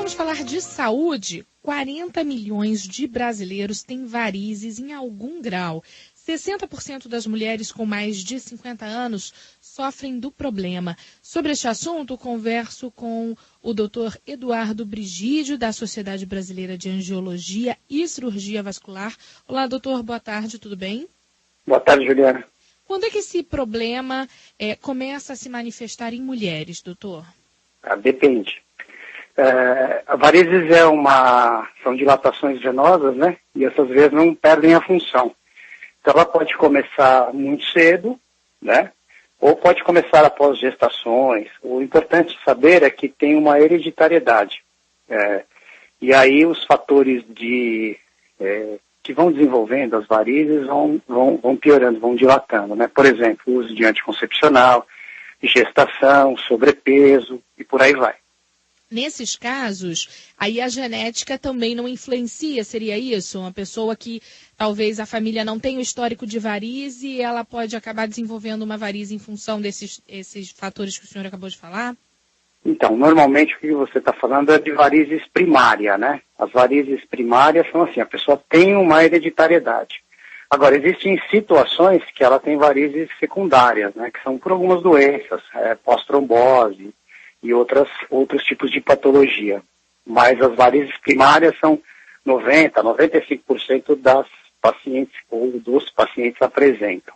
vamos falar de saúde. 40 milhões de brasileiros têm varizes em algum grau. 60% das mulheres com mais de 50 anos sofrem do problema. Sobre este assunto, converso com o Dr. Eduardo Brigídio, da Sociedade Brasileira de Angiologia e Cirurgia Vascular. Olá, doutor, boa tarde, tudo bem? Boa tarde, Juliana. Quando é que esse problema começa a se manifestar em mulheres, doutor? Depende. A varizes são dilatações venosas, né? E essas veias não perdem a função. Então ela pode começar muito cedo, né? Ou pode começar após gestações. O importante saber é que tem uma hereditariedade. E aí os fatores que vão desenvolvendo as varizes vão piorando, vão dilatando, né? Por exemplo, o uso de anticoncepcional, gestação, sobrepeso e por aí vai. Nesses casos, aí a genética também não influencia, seria isso? Uma pessoa que talvez a família não tenha o histórico de varize e ela pode acabar desenvolvendo uma varize em função esses fatores que o senhor acabou de falar? Então, normalmente o que você está falando é de varizes primária, né? As varizes primárias são assim, a pessoa tem uma hereditariedade. Agora, existem situações que ela tem varizes secundárias, né? Que são por algumas doenças, pós-trombose e outros tipos de patologia. Mas as varizes primárias são 95% das pacientes ou dos pacientes apresentam.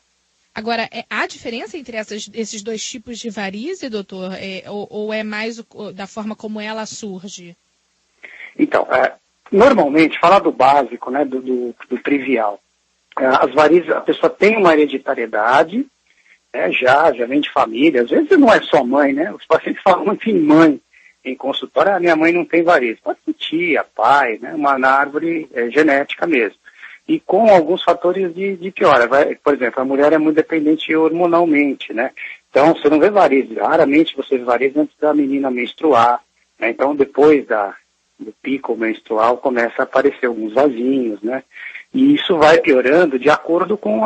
Agora, há diferença entre esses dois tipos de varize, doutor? Ou é mais da forma como ela surge? Então, normalmente, falar do básico, né, do trivial, as varizes, a pessoa tem uma hereditariedade, né, já vem de família, às vezes não é só mãe, né? Os pacientes falam muito em mãe, em consultório, minha mãe não tem varizes. Pode ser tia, pai, né, na árvore genética mesmo. E com alguns fatores de piora. Por exemplo, a mulher é muito dependente hormonalmente, né? Então, você não vê varizes. Raramente você vê varizes antes da menina menstruar, né? Então, depois do pico menstrual, começa a aparecer alguns vasinhos, né? E isso vai piorando de acordo com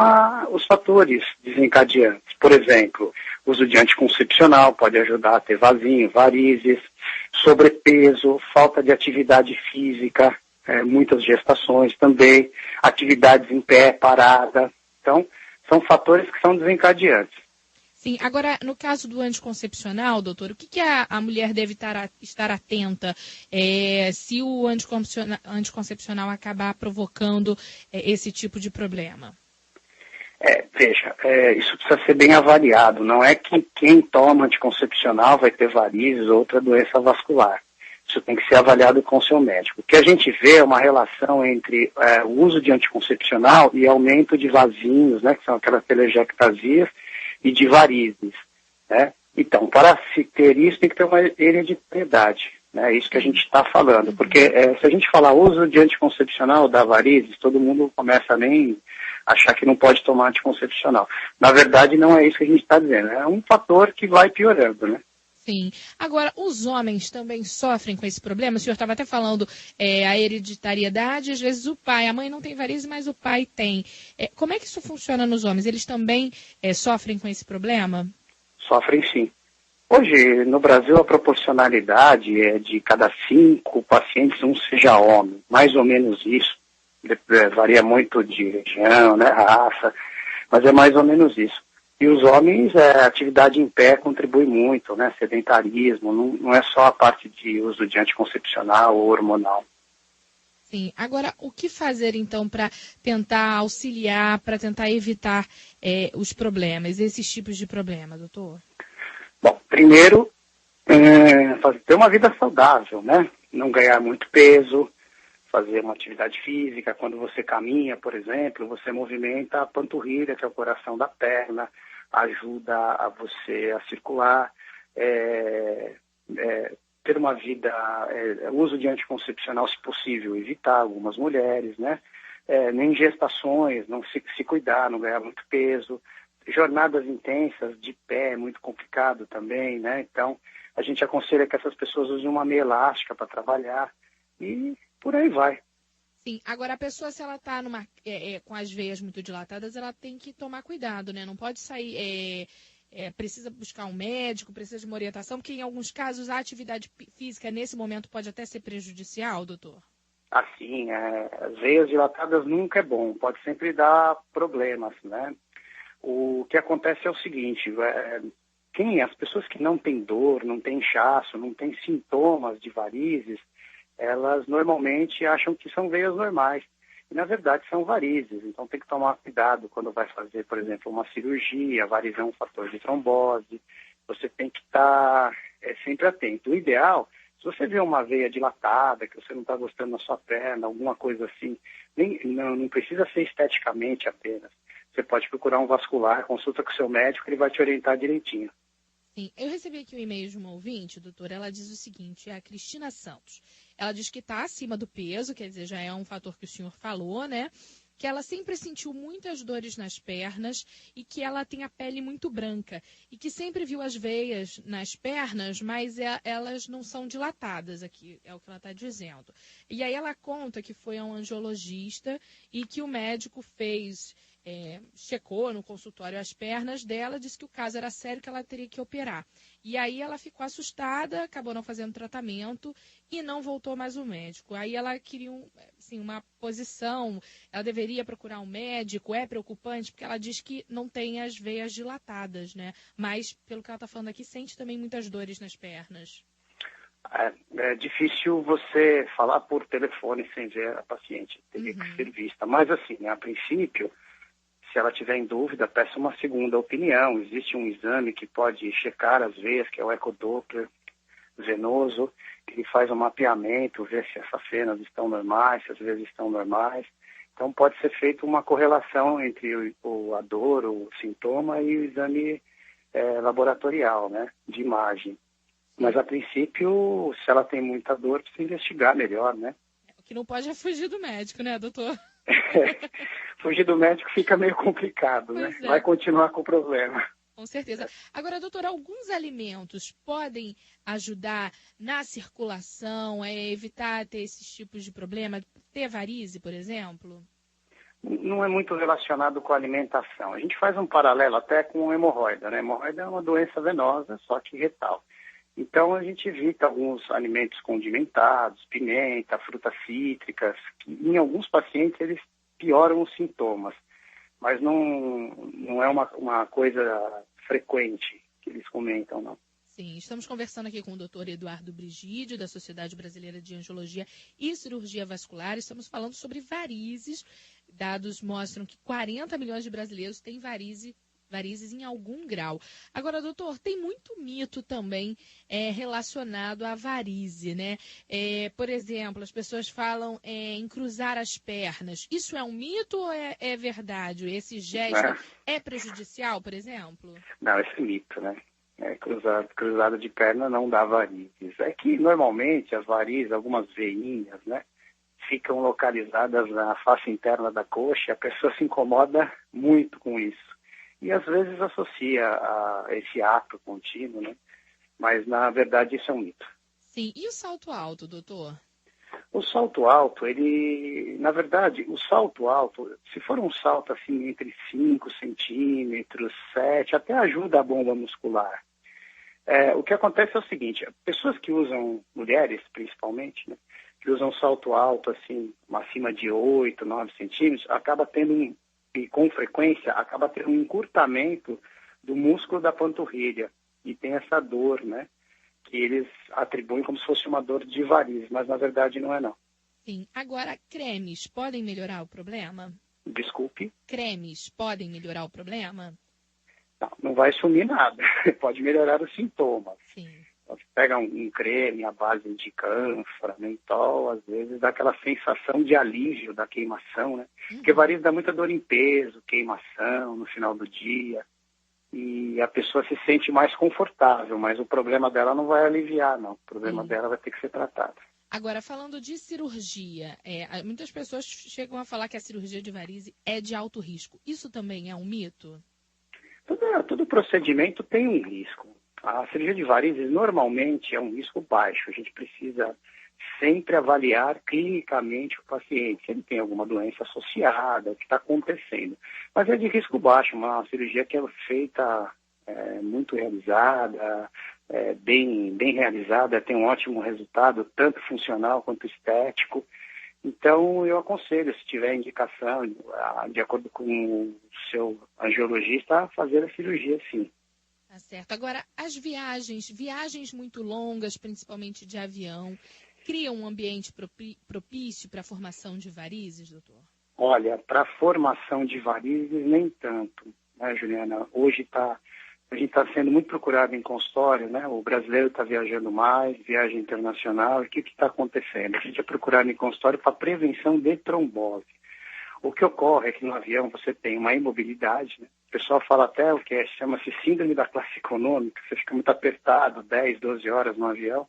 os fatores desencadeantes. Por exemplo, uso de anticoncepcional pode ajudar a ter vasinho, varizes, sobrepeso, falta de atividade física, muitas gestações também, atividades em pé, parada. Então, são fatores que são desencadeantes. Sim, agora, no caso do anticoncepcional, doutor, o que a mulher deve estar atenta se o anticoncepcional acabar provocando esse tipo de problema? Veja, isso precisa ser bem avaliado. Não é que quem toma anticoncepcional vai ter varizes ou outra doença vascular. Isso tem que ser avaliado com o seu médico. O que a gente vê é uma relação entre o uso de anticoncepcional e aumento de vasinhos, né, que são aquelas telangiectasias, e de varizes, né? Então, para se ter isso, tem que ter uma hereditariedade, né? É isso que a gente está falando. Porque se a gente falar uso de anticoncepcional da varizes, todo mundo começa a nem achar que não pode tomar anticoncepcional. Na verdade, não é isso que a gente está dizendo. É um fator que vai piorando, né? Sim. Agora, os homens também sofrem com esse problema? O senhor estava até falando a hereditariedade, às vezes o pai, a mãe não tem varizes, mas o pai tem. Como é que isso funciona nos homens? Eles também sofrem com esse problema? Sofrem sim. Hoje, no Brasil, a proporcionalidade é de cada 5 pacientes, um seja homem. Mais ou menos isso. Varia muito de região, né, raça, mas é mais ou menos isso. E os homens, a atividade em pé contribui muito, né? Sedentarismo, não é só a parte de uso de anticoncepcional ou hormonal. Sim. Agora, o que fazer, então, para tentar auxiliar, para tentar evitar os problemas, esses tipos de problemas, doutor? Bom, primeiro, ter uma vida saudável, né? Não ganhar muito peso, fazer uma atividade física. Quando você caminha, por exemplo, você movimenta a panturrilha, que é o coração da perna, ajuda a você a circular, ter uma vida, uso de anticoncepcional, se possível, evitar algumas mulheres, né? Nem gestações, não se cuidar, não ganhar muito peso. Jornadas intensas de pé é muito complicado também, né? Então, a gente aconselha que essas pessoas usem uma meia elástica para trabalhar e por aí vai. Sim, agora a pessoa, se ela está com as veias muito dilatadas, ela tem que tomar cuidado, né? Não pode sair precisa buscar um médico, precisa de uma orientação, porque em alguns casos a atividade física nesse momento pode até ser prejudicial, doutor? Assim, as veias dilatadas nunca é bom, pode sempre dar problemas, né? O que acontece é o seguinte, as pessoas que não têm dor, não têm inchaço, não têm sintomas de varizes, elas normalmente acham que são veias normais. E, na verdade, são varizes. Então, tem que tomar cuidado quando vai fazer, por exemplo, uma cirurgia. Varizes é um fator de trombose. Você tem que estar sempre atento. O ideal, se você vê uma veia dilatada, que você não está gostando da sua perna, alguma coisa assim, não precisa ser esteticamente apenas. Você pode procurar um vascular, consulta com o seu médico, ele vai te orientar direitinho. Sim, eu recebi aqui um e-mail de uma ouvinte, doutora, ela diz o seguinte, é a Cristina Santos. Ela diz que está acima do peso, quer dizer, já é um fator que o senhor falou, né? Que ela sempre sentiu muitas dores nas pernas e que ela tem a pele muito branca. E que sempre viu as veias nas pernas, mas elas não são dilatadas aqui, é o que ela está dizendo. E aí ela conta que foi a um angiologista e que o médico checou no consultório as pernas dela, disse que o caso era sério, que ela teria que operar. E aí ela ficou assustada, acabou não fazendo tratamento e não voltou mais ao médico. Aí ela queria uma posição, ela deveria procurar um médico, é preocupante, porque ela diz que não tem as veias dilatadas, né? Mas, pelo que ela está falando aqui, sente também muitas dores nas pernas. É difícil você falar por telefone sem ver a paciente, teria que ser vista. Mas, assim, a princípio, se ela tiver em dúvida, peça uma segunda opinião. Existe um exame que pode checar as veias, que é o ecodoppler venoso, que ele faz um mapeamento, ver se essas venas estão normais, se as veias estão normais. Então, pode ser feita uma correlação entre a dor, o sintoma e o exame laboratorial, né, de imagem. Mas, a princípio, se ela tem muita dor, precisa investigar melhor, né? O que não pode é fugir do médico, né, doutor? Fugir do médico fica meio complicado, né? Vai continuar com o problema. Com certeza. Agora, doutor, alguns alimentos podem ajudar na circulação, evitar ter esses tipos de problema, ter varize, por exemplo? Não é muito relacionado com a alimentação. A gente faz um paralelo até com a hemorroida, né? A hemorroida é uma doença venosa, só que retal. Então, a gente evita alguns alimentos condimentados, pimenta, frutas cítricas, que em alguns pacientes eles pioram os sintomas, mas não é uma coisa frequente que eles comentam, não. Sim, estamos conversando aqui com o doutor Eduardo Brigídio, da Sociedade Brasileira de Angiologia e Cirurgia Vascular. Estamos falando sobre varizes. Dados mostram que 40 milhões de brasileiros têm varizes em algum grau. Agora, doutor, tem muito mito também relacionado à varize, né? Por exemplo, as pessoas falam em cruzar as pernas. Isso é um mito ou é verdade? Esse gesto é prejudicial, por exemplo? Não, esse é mito, né? Cruzada de perna não dá varizes. É que, normalmente, as varizes, algumas veinhas, né? Ficam localizadas na face interna da coxa e a pessoa se incomoda muito com isso. E às vezes associa a esse ato contínuo, né? Mas na verdade isso é um mito. Sim, e o salto alto, doutor? O salto alto, na verdade, o salto alto, se for um salto assim entre 5 centímetros, 7, até ajuda a bomba muscular. O que acontece é o seguinte, pessoas que usam, mulheres principalmente, né? Que usam salto alto assim, acima de 8, 9 centímetros, acaba tendo e com frequência acaba tendo um encurtamento do músculo da panturrilha e tem essa dor, né? Que eles atribuem como se fosse uma dor de varizes, mas na verdade não é não. Sim. Agora, cremes podem melhorar o problema? Desculpe? Cremes podem melhorar o problema? Não vai sumir nada, pode melhorar os sintomas. Sim. Você pega um creme à base de cânfora, mentol, às vezes dá aquela sensação de alívio da queimação, né? Porque varizes dá muita dor em peso, queimação no final do dia. E a pessoa se sente mais confortável, mas o problema dela não vai aliviar, não. O problema dela vai ter que ser tratado. Agora, falando de cirurgia, muitas pessoas chegam a falar que a cirurgia de varize é de alto risco. Isso também é um mito? Todo procedimento tem um risco. A cirurgia de varizes normalmente é um risco baixo. A gente precisa sempre avaliar clinicamente o paciente, se ele tem alguma doença associada, o que está acontecendo. Mas é de risco baixo, uma cirurgia que é feita muito realizada, bem realizada, tem um ótimo resultado, tanto funcional quanto estético. Então, eu aconselho, se tiver indicação, de acordo com o seu angiologista, a fazer a cirurgia, sim. Tá certo. Agora, as viagens muito longas, principalmente de avião, criam um ambiente propício para a formação de varizes, doutor? Olha, para a formação de varizes, nem tanto, né, Juliana? Hoje a gente está sendo muito procurado em consultório, né? O brasileiro está viajando mais, viagem internacional. E o que está acontecendo? A gente é procurado em consultório para prevenção de trombose. O que ocorre é que no avião você tem uma imobilidade, né? O pessoal fala até o que chama-se síndrome da classe econômica. Você fica muito apertado, 10, 12 horas no avião.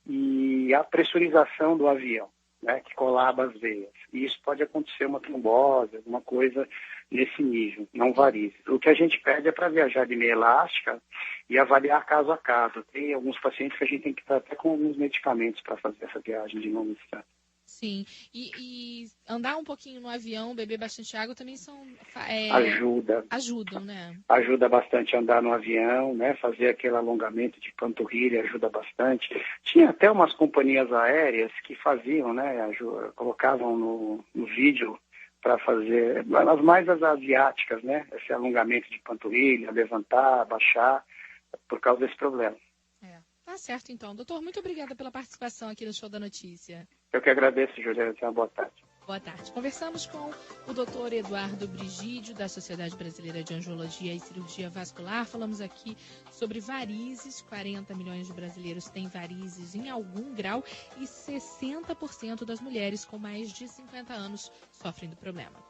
E a pressurização do avião, né, que colaba as veias. E isso pode acontecer uma trombose, alguma coisa nesse nível, não varizes. O que a gente pede é para viajar de meia elástica e avaliar caso a caso. Tem alguns pacientes que a gente tem que estar até com alguns medicamentos para fazer essa viagem de longa distância. Sim, e andar um pouquinho no avião, beber bastante água também ajudam, né? Ajuda bastante a andar no avião, né? Fazer aquele alongamento de panturrilha ajuda bastante. Tinha até umas companhias aéreas que faziam, né? Colocavam no vídeo para fazer, as mais as asiáticas, né? Esse alongamento de panturrilha, levantar, baixar, por causa desse problema. Tá certo, então. Doutor, muito obrigada pela participação aqui no Show da Notícia. Eu que agradeço, Juliana. Tenha uma boa tarde. Boa tarde. Conversamos com o doutor Eduardo Brigídio, da Sociedade Brasileira de Angiologia e Cirurgia Vascular. Falamos aqui sobre varizes. 40 milhões de brasileiros têm varizes em algum grau e 60% das mulheres com mais de 50 anos sofrem do problema.